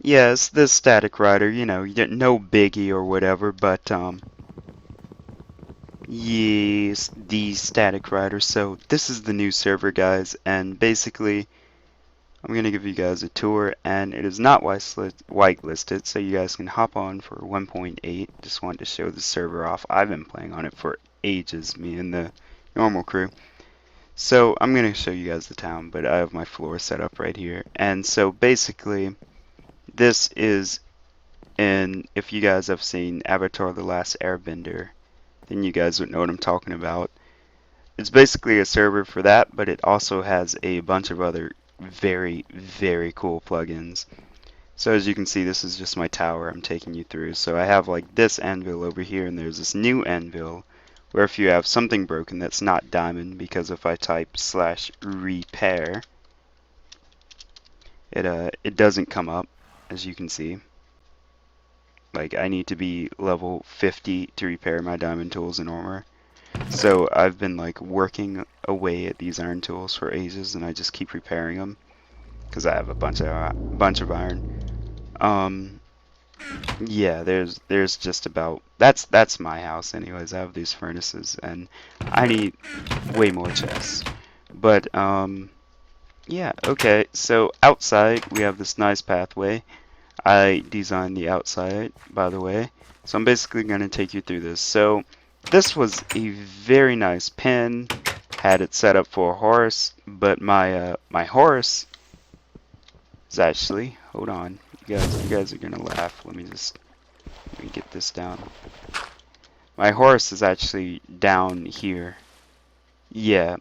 Yes, the static rider, you know, no biggie or whatever, but yes, the static rider. So this is the new server, guys, and basically I'm gonna give you guys a tour, and it is not whitelisted, so you guys can hop on for 1.8. Just wanted to show the server off. I've been playing on it for ages, me and the normal crew. So I'm gonna show you guys the town, but I have my floor set up right here, and so basically this is in, if you guys have seen Avatar: The Last Airbender, then you guys would know what I'm talking about. It's basically a server for that, but it also has a bunch of other very, very cool plugins. So as you can see, this is just my tower I'm taking you through. So I have like this anvil over here, and there's this new anvil where if you have something broken that's not diamond, because if I type /repair, it doesn't come up, as you can see. Like, I need to be level 50 to repair my diamond tools and armor. So I've been like working away at these iron tools for ages, and I just keep repairing them because I have a bunch of iron. Um, yeah, there's just about that's my house anyways. I have these furnaces, and I need way more chests. But yeah, okay. So outside we have this nice pathway. I designed the outside, by the way. So I'm basically going to take you through this. So this was a very nice pen. Had it set up for a horse, but my horse is actually, hold on. You guys are going to laugh. Let me get this down. My horse is actually down here. Yeah,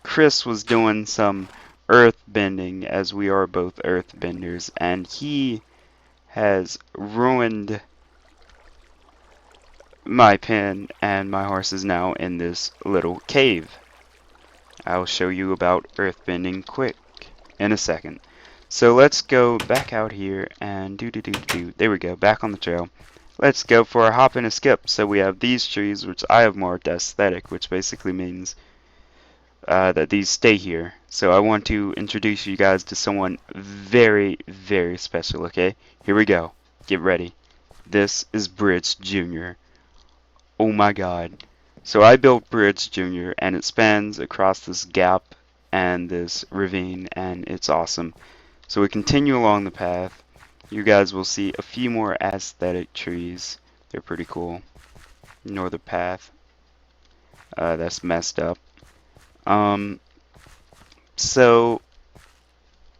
Chris was doing some earth bending, as we are both earth benders, and he has ruined my pen, and my horse is now in this little cave. I'll show you about earthbending quick in a second. So let's go back out here and there we go, back on the trail. Let's go for a hop and a skip. So we have these trees, which I have marked aesthetic, which basically means that these stay here. So I want to introduce you guys to someone very, very special, okay? Here we go. Get ready. This is Bridge Jr. Oh my god. So I built Bridge Jr. and it spans across this gap and this ravine, and it's awesome. So we continue along the path. You guys will see a few more aesthetic trees. They're pretty cool. Northern path. That's messed up. Um, so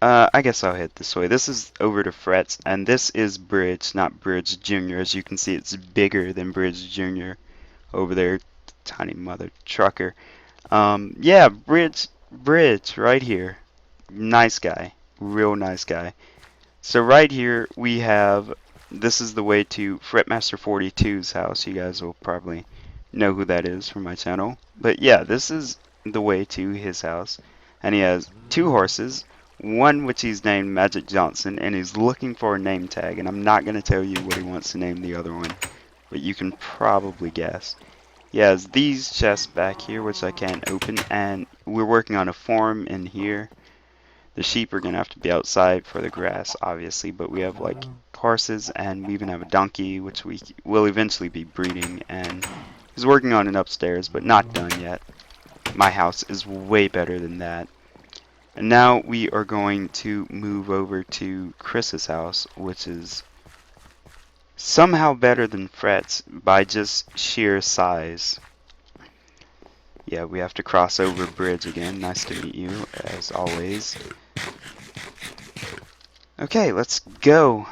I guess I'll head this way. This is over to Frets, and this is Bridge, not Bridge Jr. As you can see, it's bigger than Bridge Jr. over there. Tiny mother trucker. Yeah, Bridge, right here. Nice guy, real nice guy. So right here we have, this is the way to Fretmaster 42's house. You guys will probably know who that is from my channel. But yeah, this is the way to his house. And he has two horses, one which he's named Magic Johnson, and he's looking for a name tag. And I'm not going to tell you what he wants to name the other one, but you can probably guess. He has these chests back here, which I can't open, and we're working on a farm in here. The sheep are going to have to be outside for the grass, obviously, but we have like horses, and we even have a donkey, which we will eventually be breeding, and he's working on it upstairs, but not done yet. My house is way better than that. And now we are going to move over to Chris's house, which is somehow better than Fret's by just sheer size. Yeah, we have to cross over a bridge again. Nice to meet you, as always. Okay, let's go.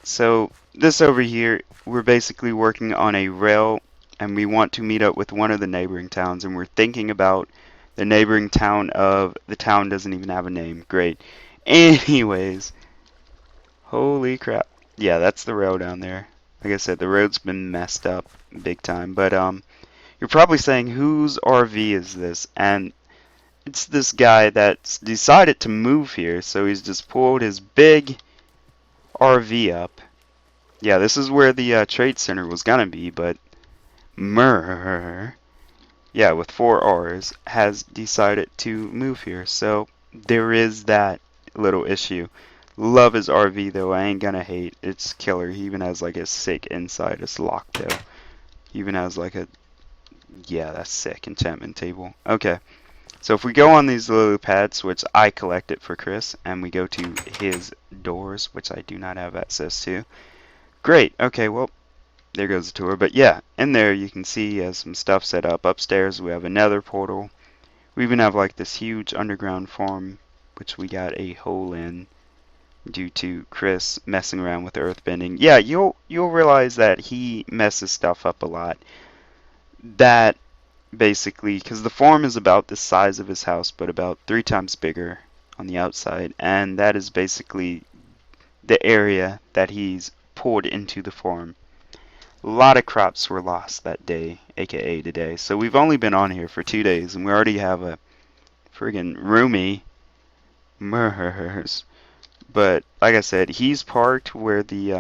So, this over here, we're basically working on a rail, and we want to meet up with one of the neighboring towns, and we're thinking about the neighboring town of, the town doesn't even have a name. Great. Anyways, holy crap. Yeah, that's the road down there. Like I said, the road's been messed up big time. But you're probably saying, whose RV is this? And it's this guy that's decided to move here, so he's just pulled his big RV up. Yeah, this is where the trade center was gonna be, but yeah, with 4 R's, has decided to move here. So there is that little issue. Love his RV though. I ain't gonna hate. It's killer. He even has like a sick inside. It's locked though. He even has like a, yeah, that's sick, enchantment table. Okay. So if we go on these lily pads, which I collected for Chris, and we go to his doors, which I do not have access to. Great. Okay, well, there goes the tour. But yeah, in there you can see he has some stuff set up. Upstairs we have a nether portal. We even have like this huge underground farm, which we got a hole in due to Chris messing around with earthbending. Yeah, you'll realize that he messes stuff up a lot. That basically, because the farm is about the size of his house, but about 3 times bigger on the outside, and that is basically the area that he's poured into the farm. A lot of crops were lost that day, aka today. So we've only been on here for 2 days, and we already have a friggin' roomie. Murs. But like I said, he's parked where the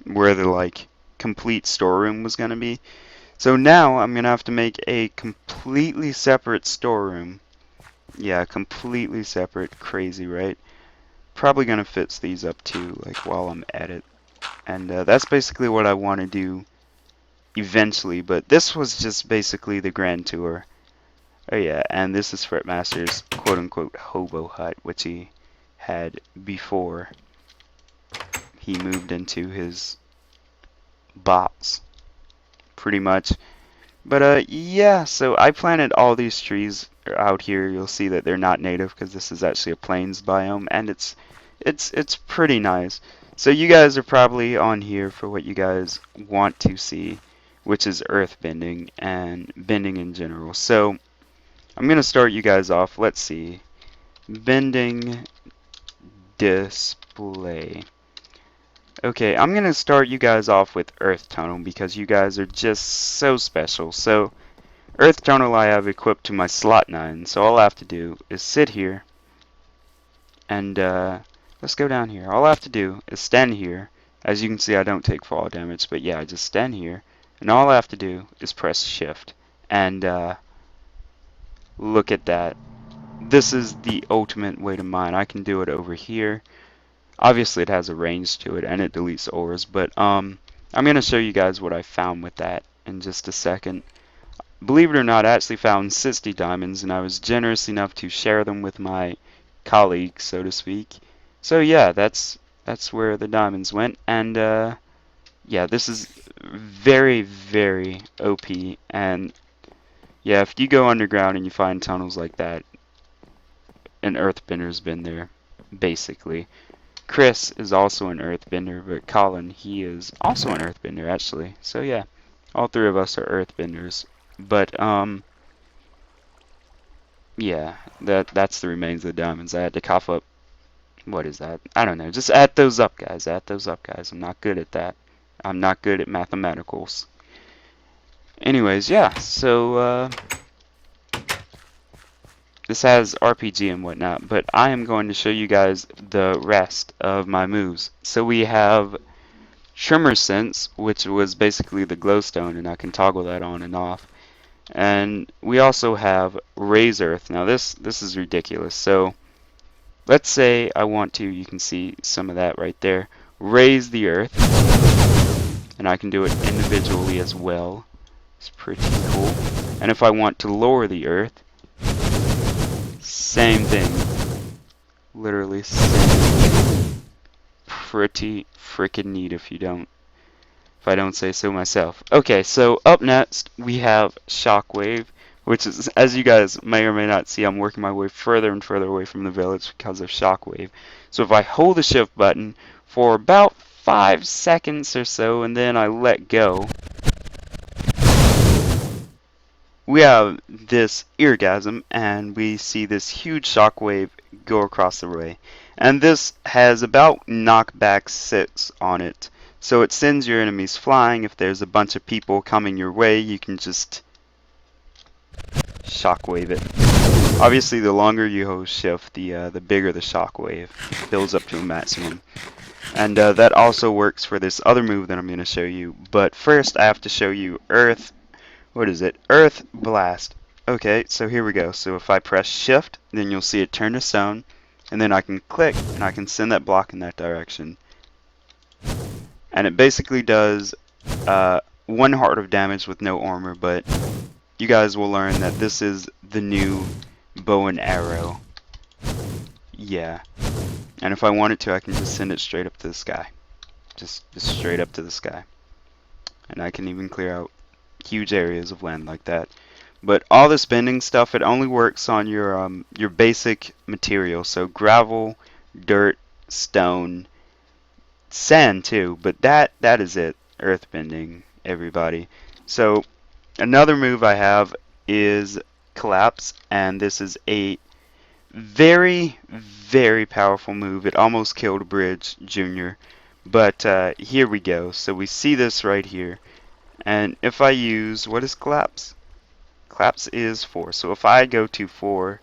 like complete storeroom was gonna be. So now I'm gonna have to make a completely separate storeroom. Yeah, completely separate. Crazy, right? Probably gonna fix these up too, like while I'm at it. And that's basically what I want to do eventually. But this was just basically the grand tour. Oh yeah, and this is Fretmaster's quote-unquote hobo hut, which he had before he moved into his box, pretty much. But yeah, so I planted all these trees out here. You'll see that they're not native because this is actually a plains biome, and it's pretty nice. So you guys are probably on here for what you guys want to see, which is earth bending and bending in general. So I'm gonna start you guys off. Let's see, bending display. Okay, I'm gonna start you guys off with Earth Tunnel because you guys are just so special. So Earth Tunnel I have equipped to my slot 9, so all I have to do is sit here and let's go down here. All I have to do is stand here. As you can see, I don't take fall damage, but yeah, I just stand here, and all I have to do is press shift. And look at that. This is the ultimate way to mine. I can do it over here. Obviously it has a range to it and it deletes ores, but I'm going to show you guys what I found with that in just a second. Believe it or not, I actually found 60 diamonds, and I was generous enough to share them with my colleagues, so to speak. So yeah, that's where the diamonds went, and yeah, this is very, very OP. And yeah, if you go underground and you find tunnels like that, an earthbender's been there, basically. Chris is also an earthbender, but Colin, he is also an earthbender, actually. So yeah, all 3 of us are earthbenders. But yeah, that's the remains of the diamonds. I had to cough up. What is that? I don't know. Just add those up, guys. Add those up, guys. I'm not good at that. I'm not good at mathematicals. Anyways, yeah. So this has RPG and whatnot, but I am going to show you guys the rest of my moves. So we have Tremor Sense, which was basically the glowstone, and I can toggle that on and off. And we also have Raise Earth. Now this is ridiculous. So let's say I want to, you can see some of that right there, raise the earth, and I can do it individually as well. It's pretty cool. And if I want to lower the earth, same thing. Literally same. Pretty freaking neat if I don't say so myself. Okay, so up next we have Shockwave, which is, as you guys may or may not see, I'm working my way further and further away from the village because of Shockwave. So if I hold the shift button for about 5 seconds or so and then I let go, we have this eargasm and we see this huge shockwave go across the way. And this has about knockback 6 on it. So it sends your enemies flying. If there's a bunch of people coming your way, you can just shockwave it. Obviously, the longer you hold shift, the bigger the shockwave builds up to a maximum. And that also works for this other move that I'm going to show you. But first, I have to show you Earth. What is it? Earth Blast. Okay, so here we go. So if I press shift, then you'll see it turn to stone. and then I can click and I can send that block in that direction. And it basically does 1 heart of damage with no armor, but you guys will learn that this is the new bow and arrow. Yeah. And if I wanted to, I can just send it straight up to the sky. Just straight up to the sky. And I can even clear out huge areas of land like that. But all this bending stuff, it only works on your basic material. So gravel, dirt, stone, sand too. But that is it. Earth bending, everybody. So another move I have is collapse, and this is a very, very powerful move. It almost killed Bridge Jr. But here we go. So we see this right here. And if I use, what is collapse? Collapse is 4. So if I go to 4,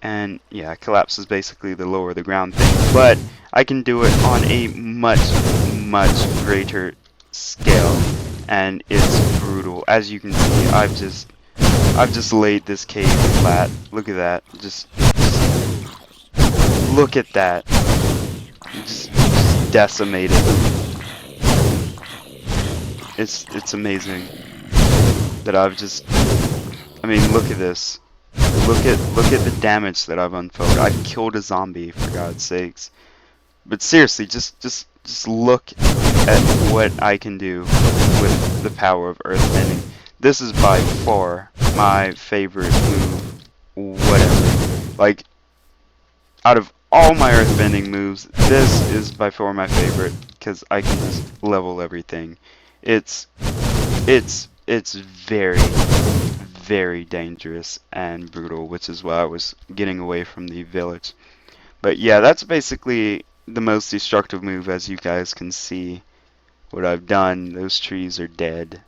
and yeah, collapse is basically the lower the ground thing. But I can do it on a much, much greater scale. And it's brutal. As you can see, I've just laid this cave flat. Look at that. Just look at that. Just decimated. It's amazing that I've just. I mean, look at this. Look at the damage that I've unfolded. I've killed a zombie, for God's sakes. But seriously, just look at what I can do with the power of earthbending. This is by far my favorite move, whatever. Like, out of all my earthbending moves, this is by far my favorite, because I can just level everything. It's very, very dangerous and brutal, which is why I was getting away from the village. But yeah, that's basically the most destructive move, as you guys can see what I've done. Those trees are dead.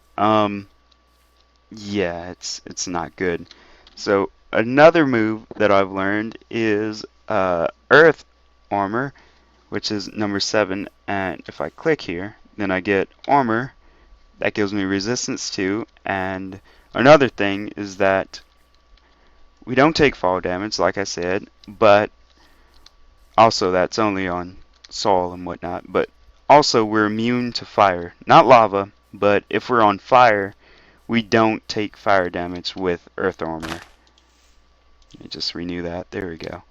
Yeah, it's not good. So another move that I've learned is Earth Armor, which is number 7. And if I click here, then I get armor. That gives me resistance to. And another thing is that we don't take fall damage, like I said, but also that's only on Sol and whatnot. But also we're immune to fire. Not lava, but if we're on fire, we don't take fire damage with Earth Armor. Let me just renew that. There we go.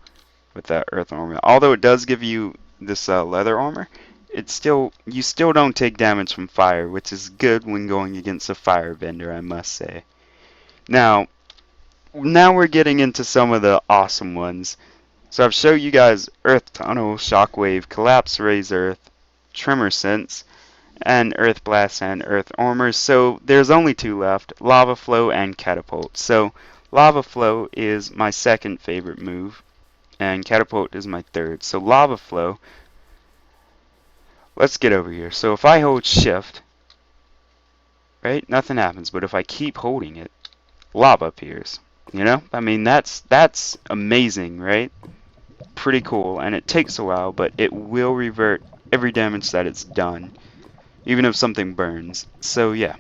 With that Earth Armor. Although it does give you this leather armor, you still don't take damage from fire, which is good when going against a firebender, I must say. Now we're getting into some of the awesome ones. So I've showed you guys Earth Tunnel, Shockwave, Collapse, Raise Earth, Tremor Sense, and Earth Blast and Earth Armor. So there's only 2 left, Lava Flow and Catapult. So Lava Flow is my second favorite move, and Catapult is my third. So Lava Flow, let's get over here. So if I hold shift, right, nothing happens, but if I keep holding it, lava appears. You know, I mean, that's amazing, right? Pretty cool, and it takes a while, but it will revert every damage that it's done, even if something burns. So yeah.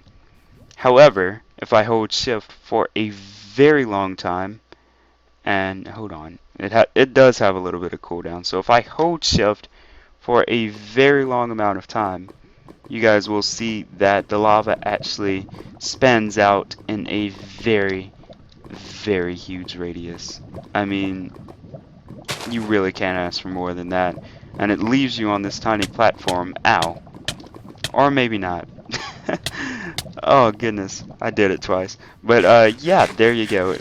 However, if I hold shift for a very long time, and hold on, it does have a little bit of cooldown. So if I hold shift for a very long amount of time, you guys will see that the lava actually spans out in a very, very huge radius. I mean, you really can't ask for more than that. And it leaves you on this tiny platform. Ow. Or maybe not. Oh goodness, I did it twice. But yeah, there you go.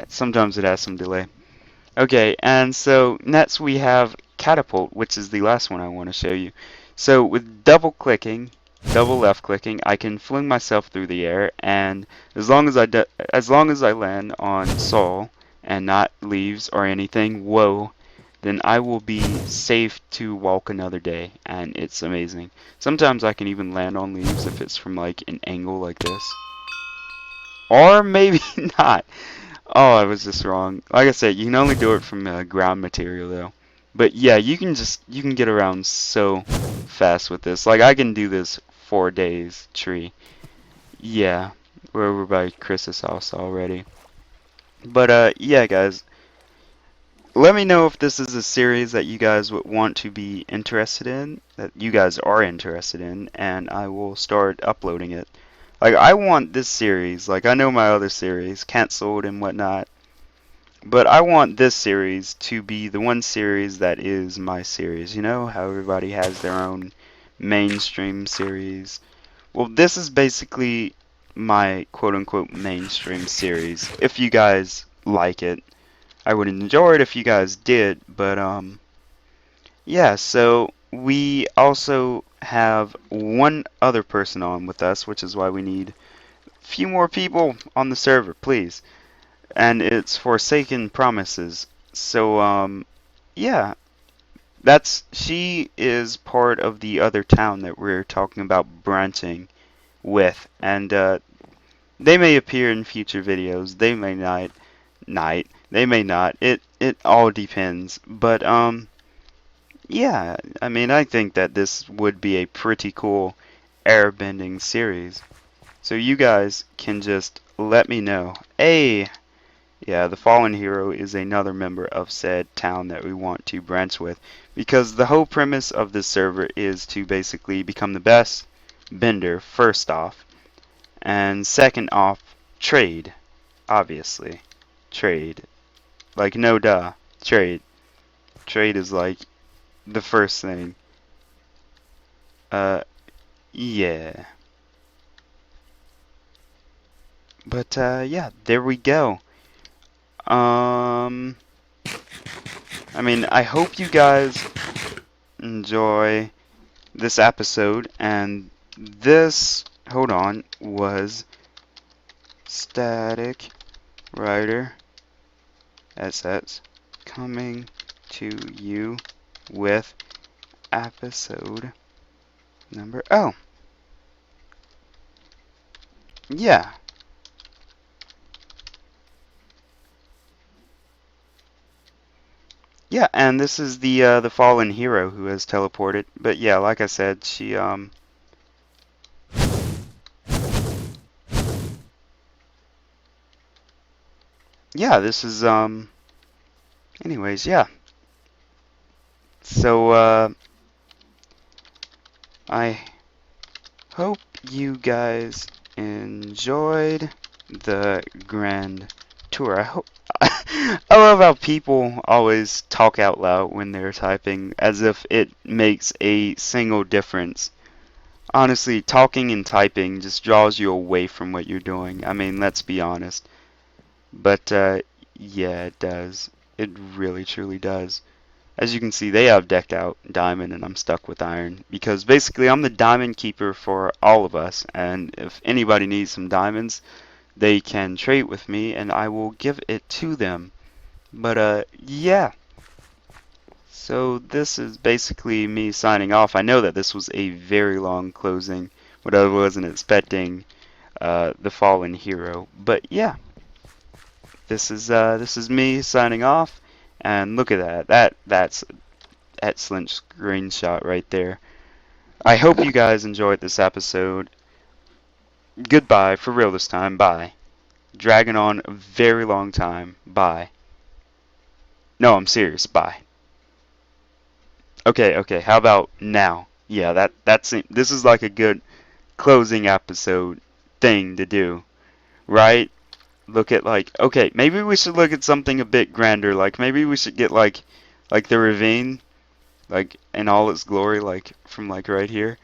Sometimes it has some delay. Okay, and so next we have Catapult, which is the last one I want to show you. So with double left clicking, I can fling myself through the air, and as long as I land on Sol and not leaves or anything, whoa, then I will be safe to walk another day, and it's amazing. Sometimes I can even land on leaves if it's from like an angle like this. Or maybe not. Oh, I was just wrong. Like I said, you can only do it from ground material though. But yeah, you can get around so fast with this. Like I can do this 4 days tree. Yeah, we're over by Chris's house already. But yeah, guys, let me know if this is a series that you guys would want to be interested in, that you guys are interested in, and I will start uploading it. Like, I want this series, like, I know my other series, canceled and whatnot, but I want this series to be the one series that is my series. You know how everybody has their own mainstream series? Well, this is basically my quote-unquote mainstream series. If you guys like it, I would enjoy it if you guys did, but yeah, so we also have one other person on with us, which is why we need a few more people on the server, please. And it's Forsaken Promises. So yeah, she is part of the other town that we're talking about branching with, and they may appear in future videos. They may not. They may not. It all depends. But yeah, I mean, I think that this would be a pretty cool airbending series. So you guys can just let me know. Hey, yeah, the Fallen Hero is another member of said town that we want to branch with, because the whole premise of this server is to basically become the best bender first off, and second off, trade, obviously. Trade. Like, no duh. Trade. Trade is like the first thing. Uh, yeah. But, yeah, there we go. Um, I mean, I hope you guys enjoy this episode, and this, hold on, was Static Rider SS coming to you with episode number, oh, yeah. Yeah, and this is the fallen hero who has teleported. But yeah, like I said, she yeah, this is anyways, yeah. So I hope you guys enjoyed the grand tour. I hope I love how people always talk out loud when they're typing as if it makes a single difference. Honestly, talking and typing just draws you away from what you're doing. I mean, let's be honest. But yeah, it does. It really truly does. As you can see, they have decked out diamond and I'm stuck with iron, because basically I'm the diamond keeper for all of us, and if anybody needs some diamonds, they can trade with me and I will give it to them. But yeah. So this is basically me signing off. I know that this was a very long closing, but I wasn't expecting the fallen hero. But yeah, this is me signing off, and look at that. That's an excellent screenshot right there. I hope you guys enjoyed this episode. Goodbye, for real this time. Bye. Dragging on a very long time. Bye. No, I'm serious. Bye. Okay, okay. How about now? Yeah, that's it. This is like a good closing episode thing to do, right? Look at like, okay, maybe we should look at something a bit grander. Like maybe we should get like the ravine, like in all its glory, like from like right here.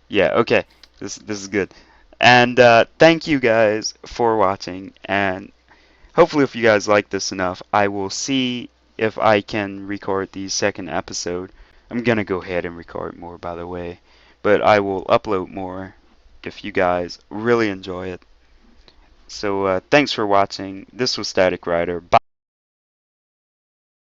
Yeah, okay. This is good. And thank you guys for watching, and hopefully if you guys like this enough, I will see if I can record the second episode. I'm gonna go ahead and record more, by the way, but I will upload more if you guys really enjoy it. So thanks for watching. This was Static Rider. Bye.